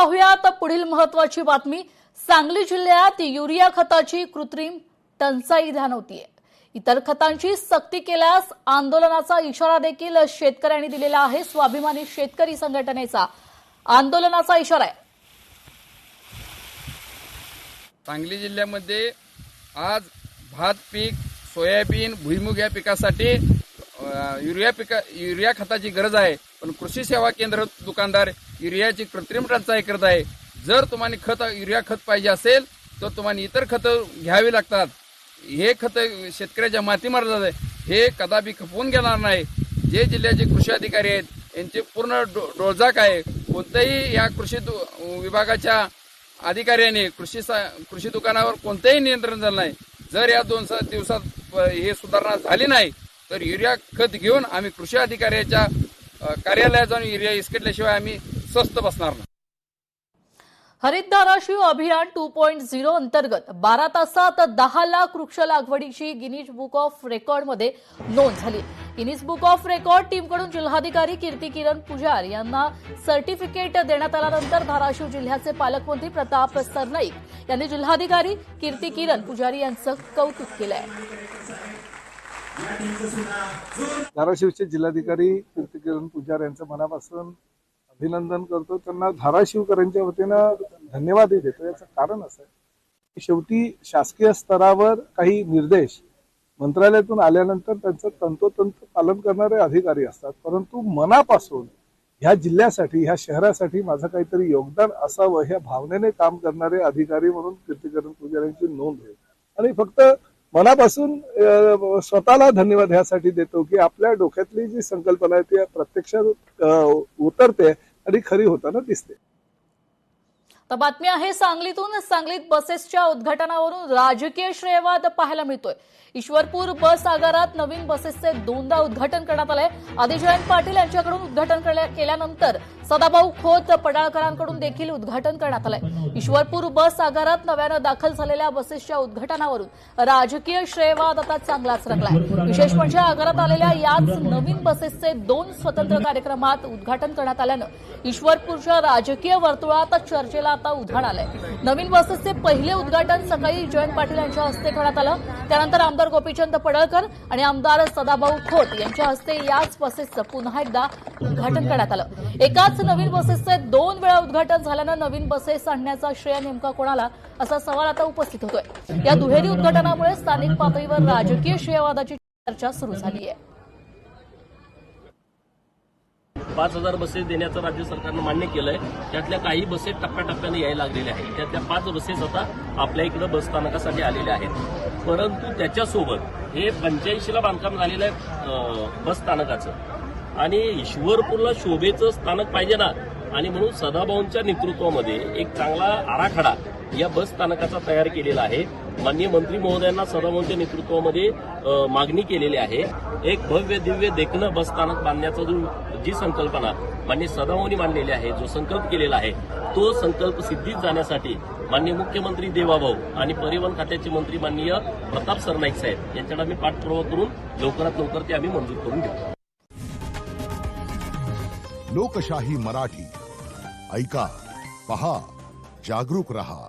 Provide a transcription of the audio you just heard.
पाहूयात पुढील महत्त्वाची बातमी। सांगली जिल्ह्यात युरिया खताची कृत्रिम टंचाई जाणवतीये। इतर खतांची सक्ती केल्यास आंदोलनाचा इशारा देखील शेतकऱ्यांनी दिलेला आहे। स्वाभिमानी शेतकरी संघटनेचा आंदोलनाचा इशारा आहे। सांगली जिल्ह्यामध्ये आज भात पीक, सोयाबीन, भुईमुग या पिकासाठी युरिया खताची गरज आहे, पण कृषी सेवा केंद्र दुकानदार युरियाची कृत्रिम टंचाई करत आहे। जर तुम्हाला युरिया खत पाहिजे असेल तर तुम्हाला इतर खत घ्यावी लागतात। हे खत शेतकऱ्याच्या मातीमार जात आहे, हे कदापि खपवून घेणार नाही। जे जिल्ह्याचे कृषी अधिकारी आहेत यांचे पूर्ण डोळजाक आहे। कोणत्याही या कृषी विभागाच्या अधिकाऱ्याने कृषी दुकानावर कोणतेही नियंत्रण झालं नाही। जर या 2 दिवसात हे सुधारणा झाली नाही तर युरिया खत घेऊन आम्ही कृषी अधिकाऱ्याच्या कार्यालयात जाऊन युरिया इसकटल्याशिवाय आम्ही स्वस्थ बसणार नाही। हरित धाराशिव अभियान 2.0 अंतर्गत 12 तासात 10 लाख वृक्ष लागवडीची गिनीज बुक ऑफ रेकॉर्डमध्ये नोंद झाली। गिनीज बुक ऑफ रेकॉर्ड टीमकडून जिल्हाधिकारी कीर्ती किरण पुजार यांना सर्टिफिकेट देण्यात आल्यानंतर धाराशिव जिल्ह्याचे पालकमंत्री प्रताप सरनाईक यांनी जिल्हाधिकारी कीर्ती किरण पुजारी यांचं कौतुक केलंय। धाराशिवचे जिल्हाधिकारी कीर्ती किरण पुजार यांचं मनापासून अभिनंदन करतो। त्यांना धाराशिवकरांच्या वतीनं धन्यवादही देतो। याचं कारण असं आहे की शेवटी शासकीय स्तरावर काही निर्देश मंत्रालयातून आल्यानंतर त्यांचं तंतोतंत पालन करणारे अधिकारी असतात, परंतु मनापासून ह्या जिल्ह्यासाठी, ह्या शहरासाठी माझं काहीतरी योगदान असावं ह्या भावनेने काम करणारे अधिकारी म्हणून कीर्ती किरण पुजार यांची नोंद होईल। आणि फक्त मनापासून स्वतःला धन्यवाद ह्यासाठी देतो की आपल्या डोक्यातली जी संकल्पना आहे ती प्रत्यक्षात उतरते आणि खरी होताना दिसते। तर बातमी आहे सांगलीतून। सांगलीत बसेसच्या उद्घाटनावरून राजकीय श्रेयवाद पाहायला मिळतोय। ईश्वरपूर बस आगारात नवीन बसेसचे 2दा उद्घाटन करण्यात आलंय। आधी जयंत पाटील यांच्याकडून उद्घाटन केल्यानंतर सदाभाऊ खोत पडाळकरांकडून देखील उद्घाटन करण्यात आलंय। ईश्वरपूर बस आगारात नव्यानं दाखल झालेल्या बसेसच्या उद्घाटनावरून राजकीय श्रेयवाद आता चांगलाच रंगलाय। विशेष म्हणजे आगारात आलेल्या याच नवीन बसेसचे 2 स्वतंत्र कार्यक्रमात उद्घाटन करण्यात आल्यानं ईश्वरपूरच्या राजकीय वर्तुळात चर्चेला आता उधाण आलंय। नवीन बसेसचे पहिले उद्घाटन सकाळी जयंत पाटील यांच्या हस्ते करण्यात आलं। त्यानंतर आमदार गोपीचंद पडळकर आणि आमदार सदाभाऊ खोत यांच्या हस्ते याच बसेसचं पुन्हा एकदा उद्घाटन करण्यात आलं। एकाच नवीन बसेसचे 2 वेळा उद्घाटन झाल्यानं नवीन बसेस आणण्याचा श्रेय नेमका कोणाला असा सवाल आता उपस्थित होतोय। या दुहेरी उद्घाटनामुळे स्थानिक पातळीवर राजकीय श्रेयवादाची चर्चा सुरू झाली आहे। 5000 बसेस देण्याचं राज्य सरकारनं मान्य केलंय। त्यातल्या काही बसेस टप्प्याटप्प्याने यायला लागलेल्या आहेत। त्यातल्या 5 बसेस आता आपल्या इकडे बस स्थानकासाठी आलेल्या आहेत। परंतु त्याच्यासोबत हे 85ला बांधकाम झालेलं आहे बस स्थानकाचं आणि ईश्वरपूरला शोभेचं स्थानक पाहिजे ना, आणि म्हणून सदाभाऊंच्या नेतृत्वामध्ये एक चांगला आराखडा या बस स्थानकाचा तयार केलेला आहे। माननीय मंत्री महोदयांना सदाभाऊंच्या नेतृत्वामध्ये मागणी केलेली आहे। एक भव्य दिव्य देखणं बस स्थानक बांधण्याचा जी संकल्पना माननीय सदाभाऊंनी मांडलेली आहे, जो संकल्प केलेला आहे, तो संकल्प सिद्धीत जाण्यासाठी माननीय मुख्यमंत्री देवाभाऊ आणि परिवहन खात्याचे मंत्री माननीय प्रताप सरनाईक साहेब यांच्याकडे आम्ही पाठपुरावा करून लवकरात लवकर ते आम्ही मंजूर करून घेऊ। लोकशाही मराठी ऐका, पहा, जागरूक रहा।